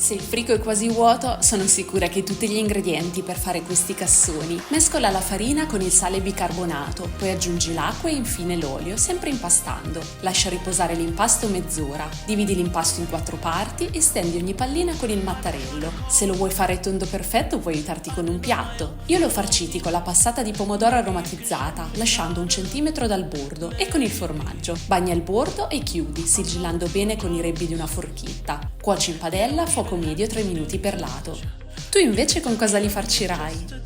Se il frigo è quasi vuoto, sono sicura che hai tutti gli ingredienti per fare questi cassoni. Mescola la farina con il sale bicarbonato, poi aggiungi l'acqua e infine l'olio, sempre impastando. Lascia riposare l'impasto mezz'ora. Dividi l'impasto in 4 parti e stendi ogni pallina con il mattarello. Se lo vuoi fare tondo perfetto, puoi aiutarti con un piatto. Io l'ho farciti con la passata di pomodoro aromatizzata, lasciando 1 centimetro dal bordo, e con il formaggio. Bagna il bordo e chiudi, sigillando bene con i rebbi di una forchetta. Cuoci in padella a fuoco medio 3 minuti per lato. Tu invece con cosa li farcirai?